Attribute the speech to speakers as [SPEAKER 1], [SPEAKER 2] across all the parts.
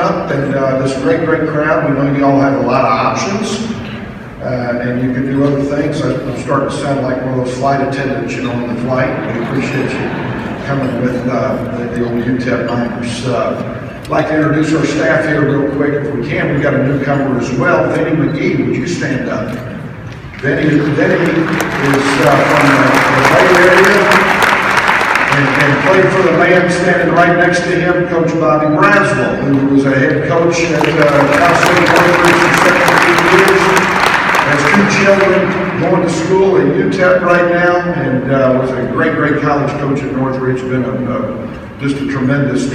[SPEAKER 1] up, and this great crowd. We know you all have a lot of options, and you can do other things. I'm starting to sound like one of those flight attendants, on the flight. We appreciate you coming with the old UTEP Niners. I'd like to introduce our staff here real quick, if we can. We've got a newcomer as well, Vinny McGee. Would you stand up? Vinny is from the Bay Area. And played for the man standing right next to him, Coach Bobby Braswell, who was a head coach at Cal State Northridge for 17 years. Has two children going to school at UTEP right now, and was a great college coach at Northridge. Been just a tremendous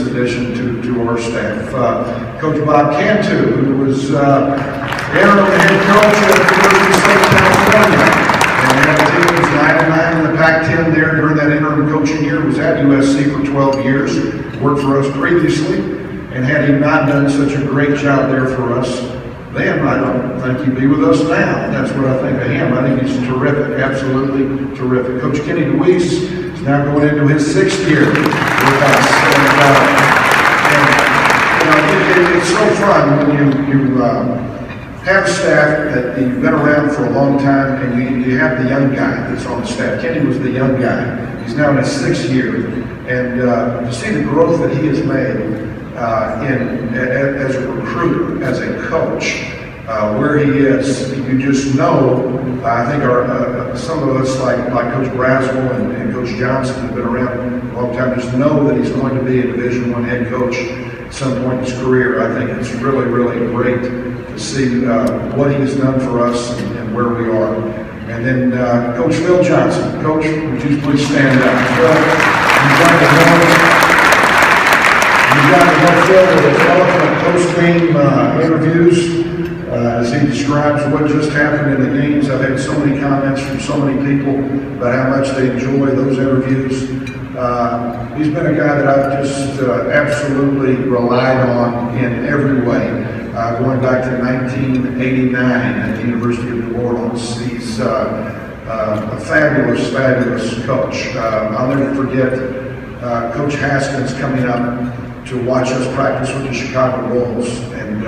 [SPEAKER 1] addition to our staff. Coach Bob Cantu, who was interim head coach at University of State California. And we had a team that was 9-9 in the Pac-10 there during that interim coaching year. Was at USC for 12 years, worked for us previously, and had he not done such a great job there for us, then I don't think he'd be with us now. And that's what I think of him. I think he's terrific, absolutely terrific. Coach Kenny DeWeese is now going into his 6th year with us. And it's so fun when you have staff that you've been around for a long time, and you have the young guy that's on the staff. Kenny was the young guy. He's now in his 6th year, and to see the growth that he has made as a recruiter, as a coach, where he is, you just know. I think some of us, like Coach Braswell and Coach Johnson, have been around a long time, just know that he's going to be a Division I head coach at some point in his career. I think it's really great to see what he's done for us and where we are. And then Coach Phil Johnson. Coach, would you please stand up? Phil, you've got to help Phil with the eloquent post-game interviews as he describes what just happened in the games. I've had so many comments from so many people about how much they enjoy those interviews. He's been a guy that I've just absolutely relied on in every way. Going back to 1989 at the University of New Orleans. He's a fabulous coach. I'll never forget Coach Haskins coming up to watch us practice with the Chicago Bulls, and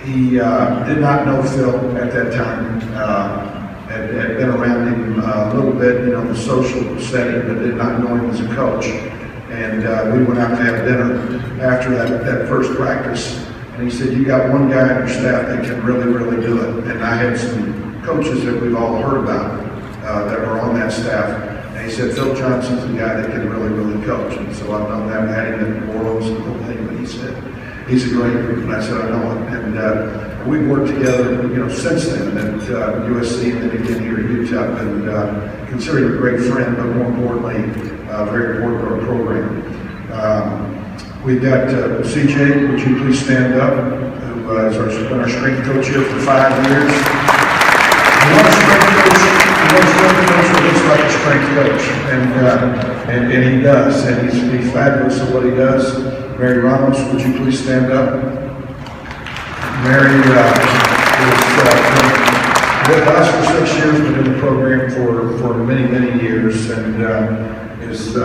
[SPEAKER 1] he did not know Phil at that time. Had been around him a little bit, in the social setting, but did not know him as a coach. And we went out to have dinner after that first practice. And he said, "You got one guy on your staff that can really do it." And I had some coaches that we've all heard about that were on that staff. And he said, "Phil Johnson's the guy that can really coach." And so I've known that, had him in New Orleans and the whole thing. But he said, "He's a great group." And I said, "I know it." And we've worked together, since then at USC and then again here at UTEP, and consider him a great friend, but more importantly, very important to our program. We've got CJ, would you please stand up, who has been our strength coach here for 5 years. He wants strength coach that looks like a strength coach, and he does, and he's fabulous at what he does. Mary Ramos, would you please stand up? Mary has been with us for 6 years, been in the program for many years, and is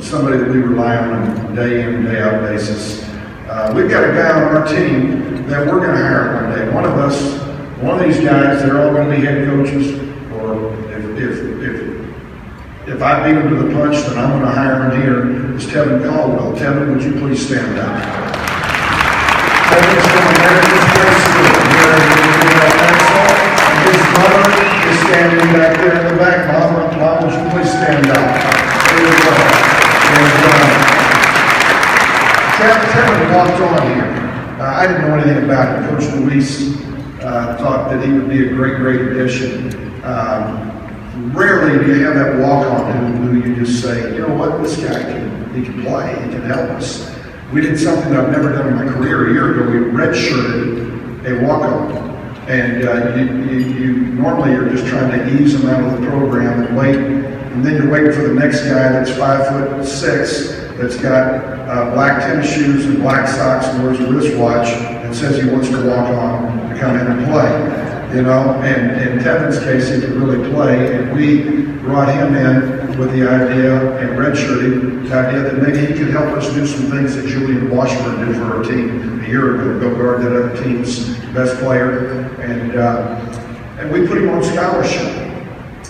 [SPEAKER 1] somebody that we rely on a day in, day out basis. We've got a guy on our team that we're going to hire one day. One of these guys, they're all going to be head coaches, or if I beat him to the punch, then I'm going to hire him here. It's Tevin Caldwell. Tevin, would you please stand up? Tevin's from American High School here in Arkansas. His mother is standing back there in the back. Mom, would you please stand up? There you go. Kevin walked on here. I didn't know anything about him. Coach Luis thought that he would be a great addition. Rarely do you have that walk-on who you just say, "You know what, this guy he can play, he can help us." We did something that I've never done in my career. A year ago, we redshirted a walk-on. And you normally you're just trying to ease them out of the program and wait. And then you're waiting for the next guy that's 5'6", that's got black tennis shoes and black socks and wears a wristwatch and says he wants to walk on to come in and play. you know, and in Kevin's case, he could really play, and we brought him in with the idea, and redshirting, the idea that maybe he could help us do some things that Julian Washburn did for our team a year ago, go guard that other team's best player, and we put him on scholarship.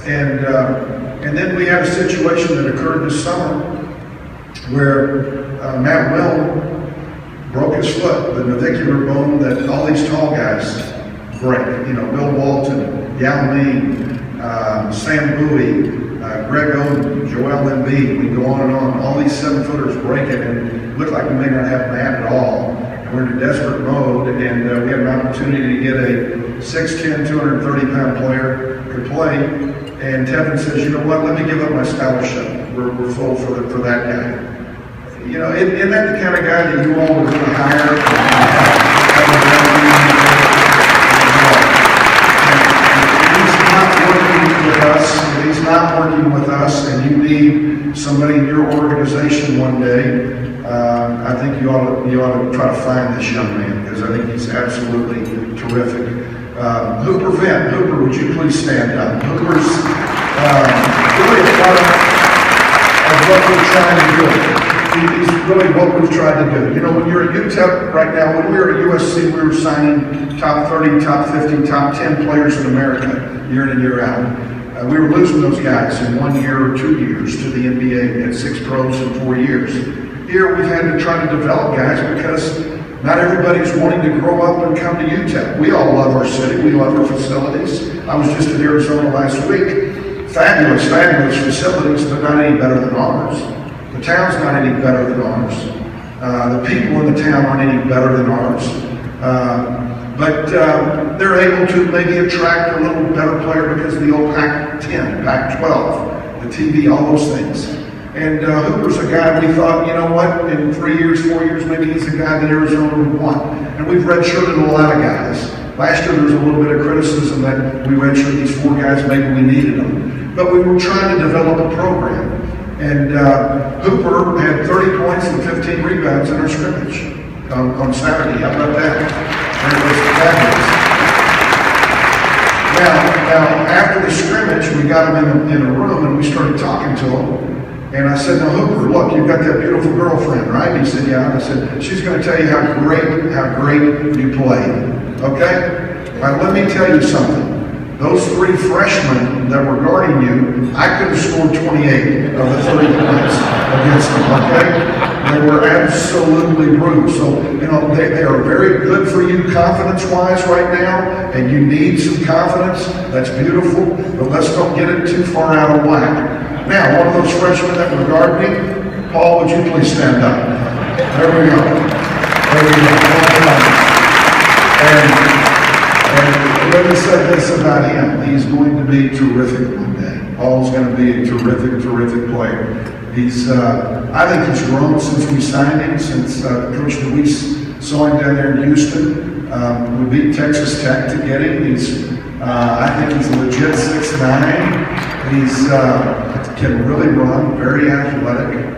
[SPEAKER 1] And then we had a situation that occurred this summer where Matt Will broke his foot, the navicular bone that all these tall guys break. You know, Bill Walton, Yao Ming, Sam Bowie, Greg Oden, Joel Embiid. We go on and on. All these 7-footers break it, and it looked like we may not have Matt at all. And we're in a desperate mode, and we had an opportunity to get a 6'10", 230-pound player to play. And Tevin says, you know what, let me give up my scholarship. We're full for that guy. You know, isn't that the kind of guy that you all were going to hire? He's not working with us, and you need somebody in your organization one day. I think you ought to try to find this young man, because I think he's absolutely terrific. Hooper Vint. Hooper, would you please stand up? Hooper's really a part of what we're trying to do. He's really what we've tried to do. You know, when you're at UTEP right now, when we were at USC, we were signing top 30, top 50, top 10 players in America year in and year out. We were losing those guys in 1 year or 2 years to the NBA. We had 6 pros in 4 years. Here we've had to try to develop guys because not everybody's wanting to grow up and come to UTEP. We all love our city. We love our facilities. I was just in Arizona last week. Fabulous, fabulous facilities, but not any better than ours. The town's not any better than ours. The people in the town aren't any better than ours. But they're able to maybe attract a little better player because of the old Pac-10, Pac-12, the TV, all those things. And Hooper's a guy we thought, you know what, in 3 years, 4 years, maybe he's a guy that Arizona would want. And we've redshirted a lot of guys. Last year there was a little bit of criticism that we redshirted these 4 guys, maybe we needed them. But we were trying to develop a program. And Hooper had 30 points and 15 rebounds in our scrimmage on Saturday. How about that? It was fabulous. Now, after the scrimmage, we got him in a room and we started talking to him. And I said, now Hooper, look, you've got that beautiful girlfriend, right? He said, yeah. And I said, she's going to tell you how great you play. Okay? Now, let me tell you something. Those 3 freshmen that were guarding you, I could have scored 28 of the 30 points against them, okay? They were absolutely brutal. So, you know, they are very good for you confidence-wise right now, and you need some confidence. That's beautiful, but let's don't get it too far out of whack. Now, one of those freshmen that were guarding me, Paul, would you please stand up? There we go. There we go. And let me say this about him. He's going to be terrific one day. Paul's going to be a terrific, terrific player. He's, I think he's grown since we signed him, since Coach DeWeese saw him down there in Houston. We beat Texas Tech to get him. I think he's a legit 6'9". He's can really run, very athletic.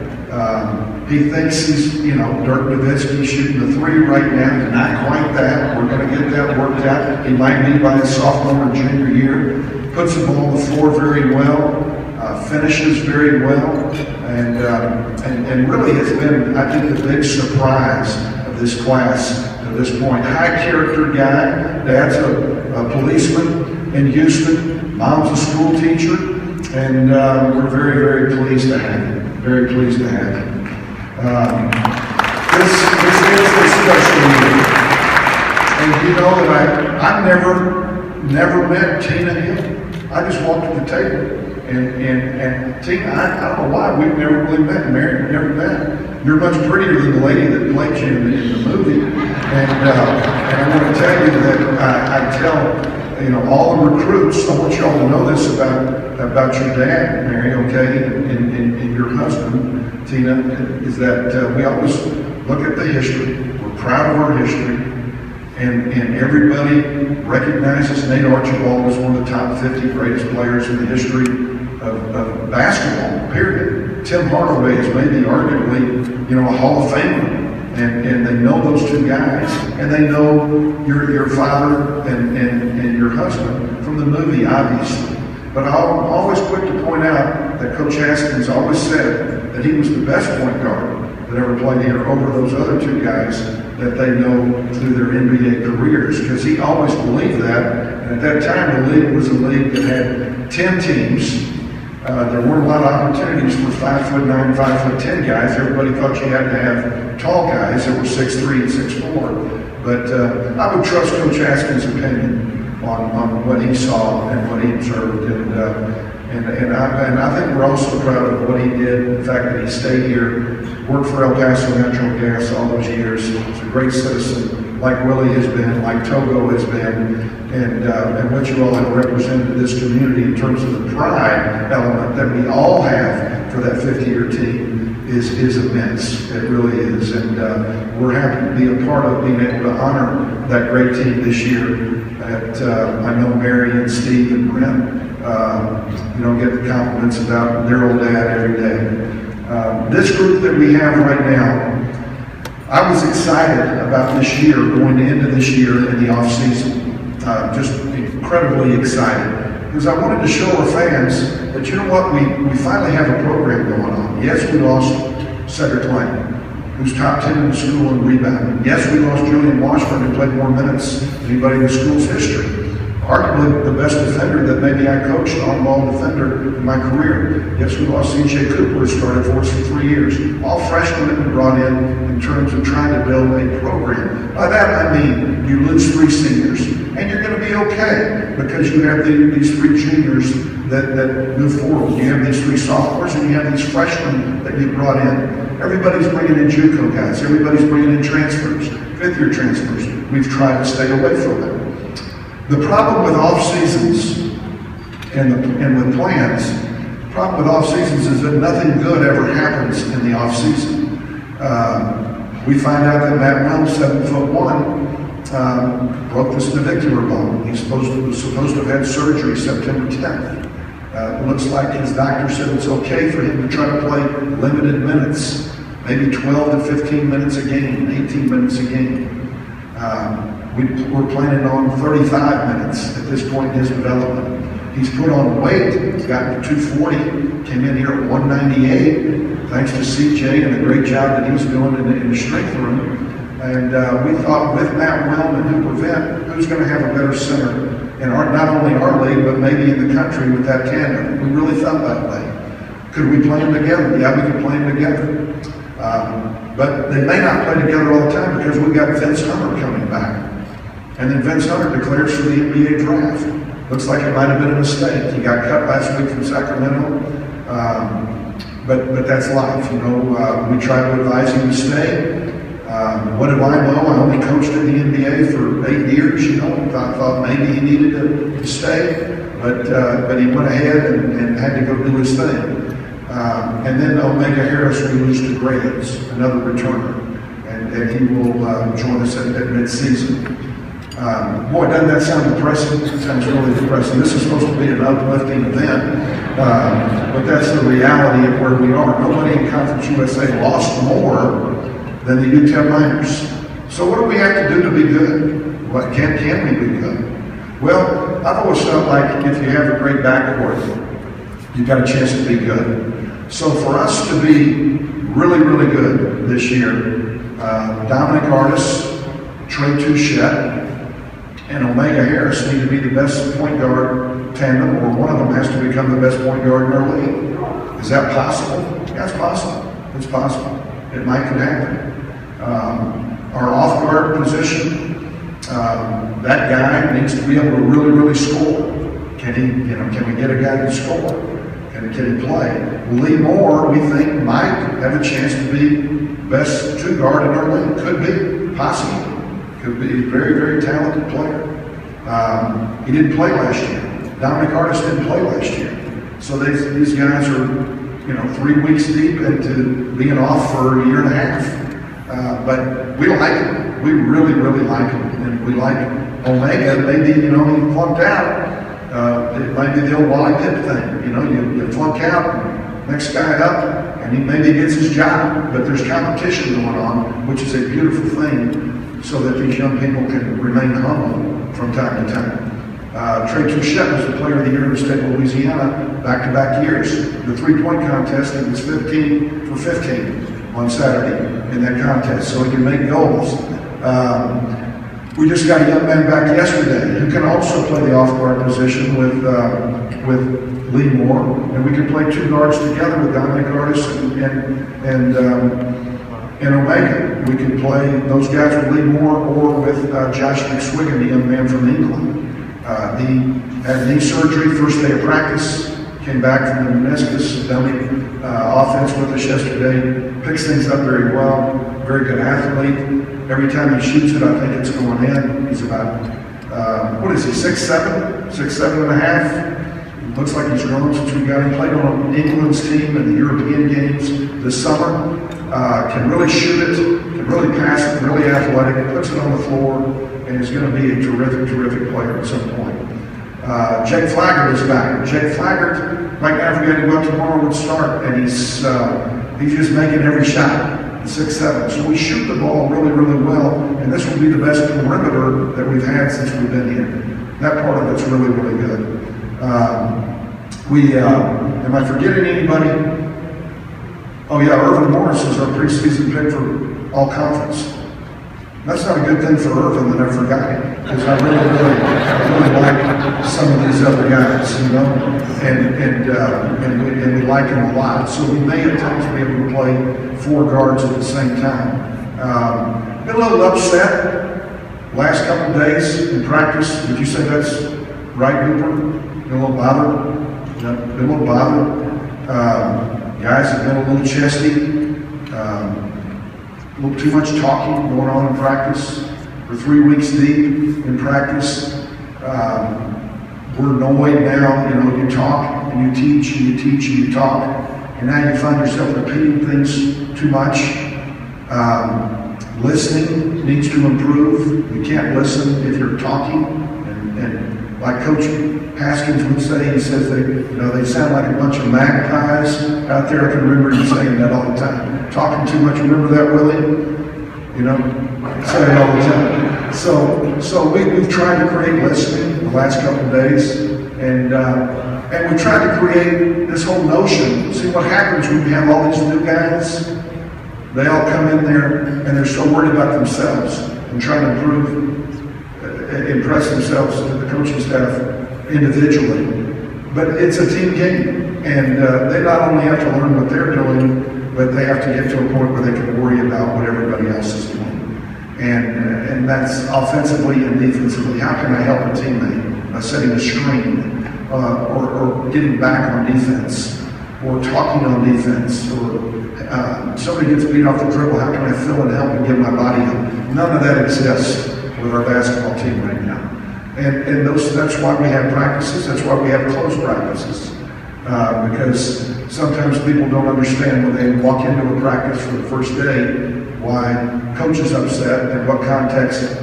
[SPEAKER 1] He thinks he's, you know, Dirk Nowitzki shooting the 3 right now. Not quite that. We're going to get that worked out. He might be by his sophomore or junior year. Puts the ball on the floor very well. Finishes very well. And really has been, I think, the big surprise of this class to this point. High character guy. Dad's a policeman in Houston. Mom's a school teacher. And we're very, very pleased to have him. Very pleased to have him. This is a special year. And you know that I've never met Tina Hill. I just walked to the table. And Tina, I don't know why, we've never really met. Mary, we've never met. You're much prettier than the lady that played you in the movie. And I want to tell you that I tell, you know, all the recruits, I want you all to know this about your dad, Mary, okay, and your husband, Tina, is that we always look at the history. We're proud of our history. And everybody recognizes Nate Archibald as one of the top 50 greatest players in the history of basketball, period. Tim Hardaway is maybe arguably, you know, a Hall of Famer. And they know those two guys, and they know your father and your husband from the movie, obviously. But I'm always quick to point out that Coach Haskins always said that he was the best point guard that ever played here over those other two guys that they know through their NBA careers, because he always believed that. And at that time, the league was a league that had 10 teams. There weren't a lot of opportunities for 5'9", 5'10" guys. Everybody thought you had to have tall guys that were 6'3" and 6'4". But I would trust Coach Haskins' opinion on what he saw and what he observed. And I think we're also proud of what he did. The fact that he stayed here, worked for El Paso Natural Gas all those years. He's a great citizen, like Willie has been, like Togo has been, and what you all have represented this community in terms of the pride element that we all have for that 50-year team is immense. It really is. And we're happy to be a part of being able to honor that great team this year. I know Mary and Steve and Brent get the compliments about their old dad every day. This group that we have right now, I was excited about this year, going into this year in the off season. Just incredibly excited, because I wanted to show our fans that, you know what, we finally have a program going on. Yes, we lost Cedric Lane, who's top 10 in the school in rebounding. Yes, we lost Julian Washburn, who played more minutes than anybody in the school's history. Arguably the best defender that maybe I coached, on-ball defender in my career. Yes, we lost C.J. Cooper, who started for us for 3 years. All freshmen that we brought in terms of trying to build a program. By that I mean you lose 3 seniors, and you're going to be okay, because you have these 3 juniors that move forward. You have these 3 sophomores, and you have these freshmen that you brought in. Everybody's bringing in JUCO guys. Everybody's bringing in transfers, 5th-year transfers. We've tried to stay away from it. The problem with off seasons and with plans, the problem with off seasons is that nothing good ever happens in the off season. We find out that Matt Wells, 7'1", broke the navicular bone. He was supposed to have had surgery September 10th. It looks like his doctor said it's okay for him to try to play limited minutes, maybe 12 to 15 minutes a game, 18 minutes a game. We're planning on 35 minutes at this point in his development. He's put on weight. He's gotten to 240, came in here at 198, thanks to CJ and the great job that he was doing in the strength room. And we thought with Matt Wellman and Prevent, who's going to have a better center in not only our league, but maybe in the country with that tandem. We really thought that way. Could we play them together? Yeah, we could play them together. But they may not play together all the time, because we've got Vince Hunter coming back. And then Vince Hunter declares for the NBA draft. Looks like it might have been a mistake. He got cut last week from Sacramento. But that's life. We tried to advise him to stay. What do I know? I only coached in the NBA for 8 years. I thought maybe he needed to stay. But he went ahead and had to go do his thing. And then Omega Harris, we lose to Graves, another returner. And he will join us at mid-season. Boy, doesn't that sound depressing? It sounds really depressing. This is supposed to be an uplifting event, but that's the reality of where we are. Nobody in Conference USA lost more than the UTEP Miners. So what do we have to do to be good? What can we be good? Well, I've always felt like if you have a great backcourt, you've got a chance to be good. So for us to be really, really good this year, Dominic Artis, Trey Touchette, and Omega Harris need to be the best point guard tandem, or one of them has to become the best point guard in our league. Is that possible? Yeah, it's possible. It's possible. It might could happen. Our off-guard position, that guy needs to be able to really, really score. Can we get a guy to score? Can he play? Lee Moore, we think, might have a chance to be best 2 guard in our league. Could be, possible. Could be a very, very talented player. He didn't play last year. Dominic Artis didn't play last year. So these guys are, 3 weeks deep into being off for a year and a half. But we like him. We really, really like him. And we like Omega. Maybe, he flunked out. It might be the old Wally Pitt thing. You flunk out, next guy up, and he maybe gets his job, but there's competition going on, which is a beautiful thing, so that these young people can remain humble from time to time. Trey Touchette was the Player of the Year in the state of Louisiana back-to-back years. The three-point contest, he was 15 for 15 on Saturday in that contest, so he can make goals. We just got a young man back yesterday who can also play the off-guard position with Lee Moore, and we can play two guards together with Dominic Artis and Omega. We can play those guys with Lee Moore or with Josh McSwiggan, the young man from England. He had knee surgery first day of practice, came back from the meniscus, done offense with us yesterday, picks things up very well, very good athlete. Every time he shoots it, I think it's going in. He's about, what is he, 6'7", 6'7.5". Looks like he's grown since we got him. Played on England's team in the European games this summer. Can really shoot it, can really pass it, really athletic, puts it on the floor, and is going to be a terrific, terrific player at some point. Jake Flaggart is back. Jake Flaggart, right now, if we had him up tomorrow, would start, and he's just making every shot. 6'7". So we shoot the ball really, really well, and this will be the best perimeter that we've had since we've been here. That part of it's really, really good. Am I forgetting anybody? Oh yeah, Irvin Morris is our preseason pick for all conference. That's not a good thing for Irvin that I forgot him, because I really like some of these other guys, you know, and we like him a lot. So we may at times be able to play four guards at the same time. Been a little upset last couple of days in practice. Would you say that's right, Hooper? Been a little bothered. Been a little bothered. Guys have been a little chesty. A little too much talking going on in practice. We're 3 weeks deep in practice. We're annoyed now. You know, you talk and you teach and you teach and you talk, and now you find yourself repeating things too much. Listening needs to improve. You can't listen if you're talking, and like Coach Haskins would say, he says they sound like a bunch of magpies out there. I can remember him saying that all the time. Talking too much. Remember that, Willie? You know, say it all the time. So we've tried to create listening the last couple of days, and we tried to create this whole notion. See what happens when you have all these new guys? They all come in there and they're so worried about themselves and trying to impress themselves to the coaching staff individually. But it's a team game, and they not only have to learn what they're doing, but they have to get to a point where they can worry about what everybody else is doing. And that's offensively and defensively. How can I help a teammate by setting a screen or getting back on defense or talking on defense, or somebody gets beat off the dribble, how can I fill and help and get my body up? None of that exists with our basketball team right now. And that's why we have practices. That's why we have close practices. Because sometimes people don't understand when they walk into a practice for the first day why coach is upset and what context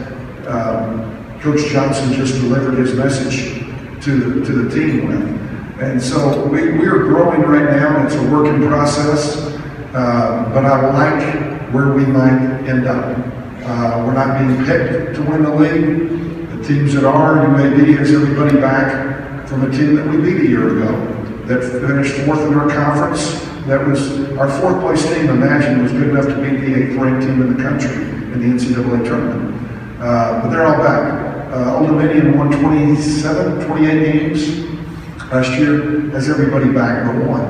[SPEAKER 1] Coach Johnson just delivered his message to the team with. And so we are growing right now. It's a working process, but I like where we might end up. We're not being picked to win the league. The teams that are, UAB has everybody back from a team that we beat a year ago that finished fourth in our conference. That was our fourth place team. Imagine was good enough to beat the 8th ranked team in the country in the NCAA tournament. But they're all back. Old Dominion won 28 games last year. Has everybody back but one.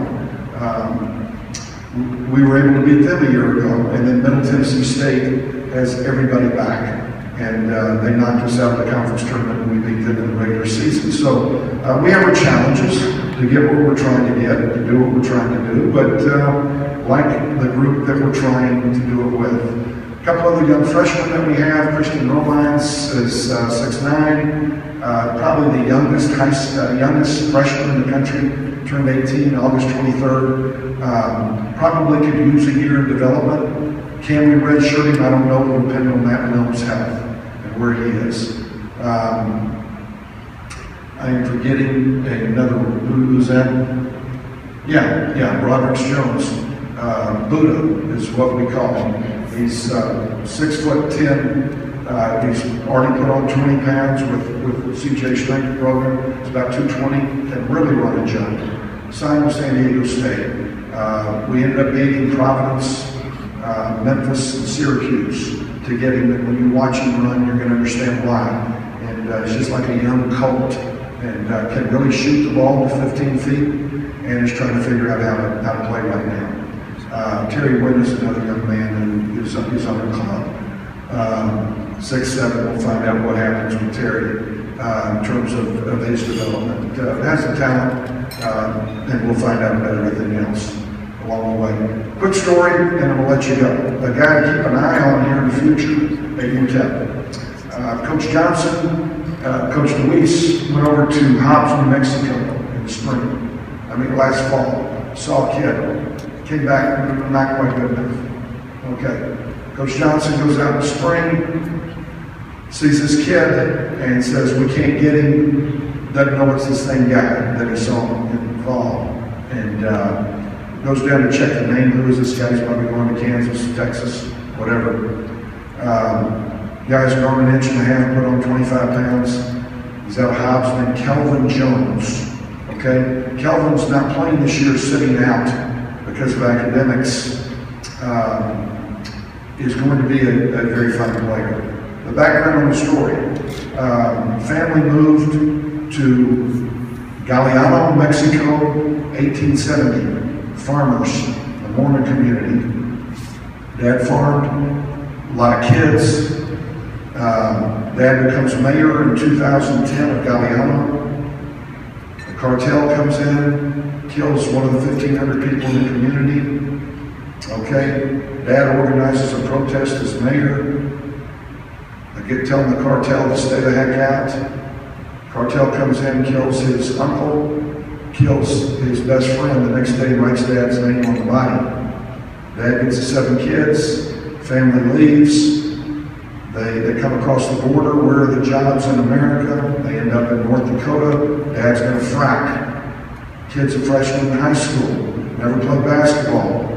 [SPEAKER 1] We were able to beat them a year ago, and then Middle Tennessee State has everybody back. And they knocked us out of the conference tournament and we beat them in the regular season. So we have our challenges to get what we're trying to get, to do what we're trying to do, but like the group that we're trying to do it with. A couple other young freshmen that we have. Christian Romines is 6'9", probably the youngest freshman in the country, turned 18 August 23rd. Probably could use a year of development. Can we redshirt him? I don't know. It will depend on Matt Milne's health and where he is. I am forgetting another. Who's that? Yeah, Robert Jones. Buddha is what we call him. He's 6'10". He's already put on 20 pounds with CJ strength program. It's about 220, can really run and jump. Signed with San Diego State. We ended up beating Providence, Memphis, and Syracuse to get him. And when you watch him run, you're going to understand why. And he's just like a young colt, and can really shoot the ball to 15 feet, and is trying to figure out how to play right now. Terry Wynn is another young man who is on the club. 6'7", we'll find out what happens with Terry in terms of his development. Has the talent, and we'll find out about everything else along the way. Quick story, and I'm going to let you go. A guy to keep an eye on here in the future at UTEP. Coach Johnson, Coach Luis went over to Hobbs, New Mexico in the spring. Last fall. Saw a kid. Came back, not quite good enough. Okay. Coach Johnson goes out in the spring, sees this kid, and says, we can't get him. Doesn't know it's the same guy that he saw in the fall. And goes down to check the name. Who is this guy? He's probably going to Kansas, Texas, whatever. Guy's grown an inch and a half, put on 25 pounds. He's out of Hobbs named Kelvin Jones. Okay? Kelvin's not playing this year, sitting out because of academics. Is going to be a very fine player. The background on the story. Family moved to Galeano, Mexico, 1870. Farmers, a Mormon community. Dad farmed, a lot of kids. Dad becomes mayor in 2010 of Galeano. The cartel comes in, kills one of the 1,500 people in the community. Okay, Dad organizes a protest as mayor. They telling the cartel to stay the heck out. Cartel comes in, kills his uncle, kills his best friend. The next day, writes Dad's name on the body. Dad gets the 7 kids. Family leaves. They come across the border. Where are the jobs in America? They end up in North Dakota. Dad's going to frack. Kid's a freshman in high school. Never played basketball.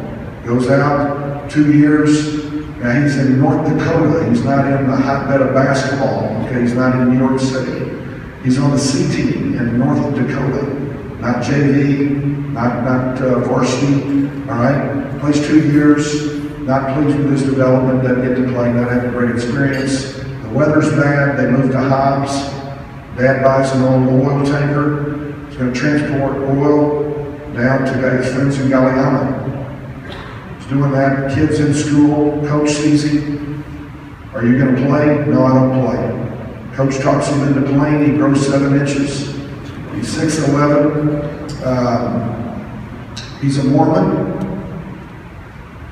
[SPEAKER 1] Goes out 2 years. Now he's in North Dakota. He's not in the hotbed of basketball. Okay, he's not in New York City. He's on the C team in North Dakota. Not JV, not varsity. All right, plays 2 years. Not pleased with his development. Doesn't get to play. Not having a great experience. The weather's bad. They move to Hobbs. Dad buys an old oil tanker. He's going to transport oil down to his friends in Galeano. Doing that, kids in school, coach sees him. Are you going to play? No, I don't play. Coach talks him into playing. He grows 7 inches. He's 6'11". He's a Mormon.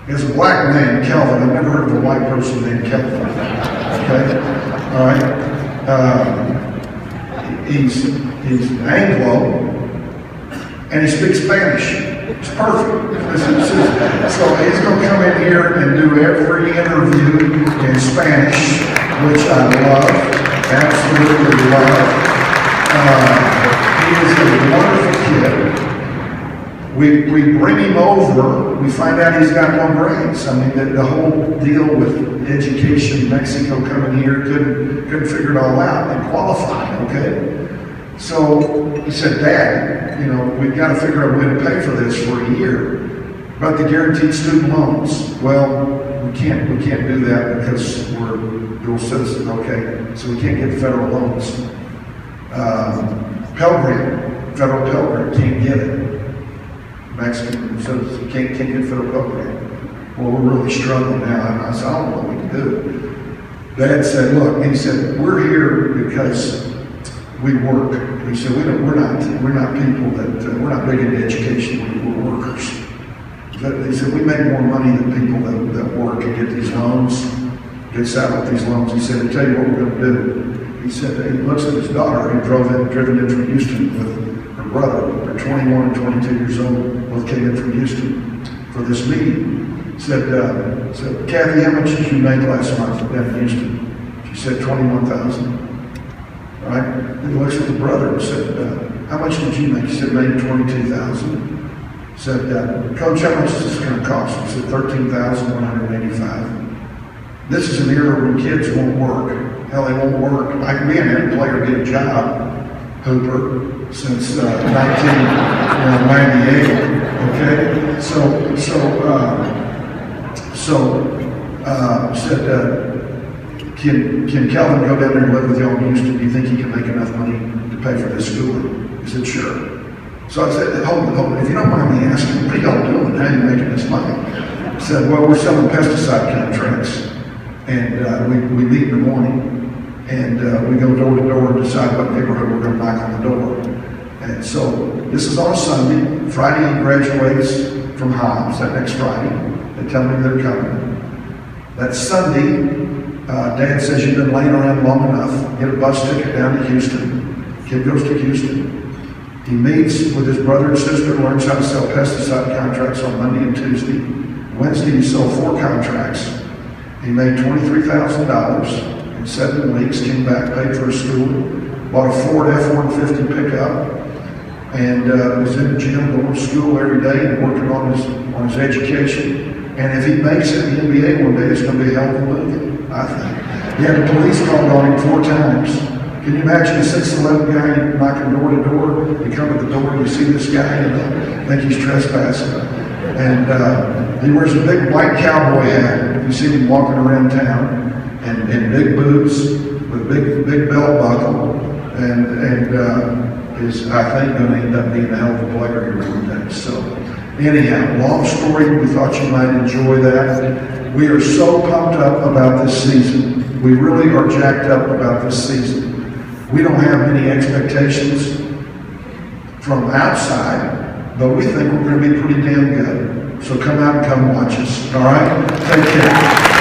[SPEAKER 1] He has a black name, Kelvin. I've never heard of a white person named Kelvin. Okay? All right? He's Anglo, and he speaks Spanish. It's perfect. So he's going to come in here and do every interview in Spanish, which I love, absolutely love. He is a wonderful kid. We bring him over, we find out he's got no grades. The whole deal with education in Mexico coming here, couldn't figure it all out and qualify, okay? So he said, Dad, we've got to figure out a way to pay for this for a year. About the guaranteed student loans. Well, we can't do that because we're dual citizens, okay? So we can't get federal loans. Federal Pell Grant, can't get it. Mexican citizens can't get federal Pell Grant. Well, we're really struggling now. And I said, I don't know what we can do. Dad said, look, he said, we're here because we work. He said, we're not people that, we're not big into education, we're workers. He said, we make more money than people that work and get these loans, gets out with these loans. He said, I'll tell you what we're going to do. He said, he looks at his daughter, who driven in from Houston with her brother. They're 21 and 22 years old, both came in from Houston for this meeting. He said, Kathy, how much did you make last month down in Houston? She said, $21,000. Right? Then he looks at the brother and said, how much did you make? He said, maybe $22,000. Said, Coach, how much is this going to cost? He said, $13,185. This is an era when kids won't work. Hell, they won't work. Like me, I had a player get a job, Hooper, since 1998. Okay, said, can Kelvin go down there and live with y'all in Houston? Do you think he can make enough money to pay for this schooling? He said, sure. So I said, hold on, if you don't mind me asking, what are y'all doing? How are you making this money? He said, well, we're selling pesticide contracts, and we meet in the morning, and we go door to door and decide what neighborhood we're going to knock on the door. And so this is on a Sunday. Friday he graduates from Hobbs, that next Friday. They tell me they're coming. That Sunday, Dad says, you've been laying around long enough. Get a bus ticket down to Houston. Kid goes to Houston. He meets with his brother and sister, learns how to sell pesticide contracts on Monday and Tuesday. Wednesday, he sold 4 contracts. He made $23,000 in 7 weeks, came back, paid for his school, bought a Ford F-150 pickup, and was in the gym, going to school every day and working on his education. And if he makes it in the NBA one day, it's going to be a hell of a movie, I think. He had the police called on him 4 times. Can you imagine a 6'11" guy knocking door to door? You come to the door and you see this guy and think he's trespassing. And he wears a big white cowboy hat. You see him walking around town, and big boots with big belt buckle, and is, I think, going to end up being a hell of a player here one day. So anyhow, long story. We thought you might enjoy that. We are so pumped up about this season. We really are jacked up about this season. We don't have any expectations from outside, but we think we're going to be pretty damn good. So come out and come watch us. All right? Take care.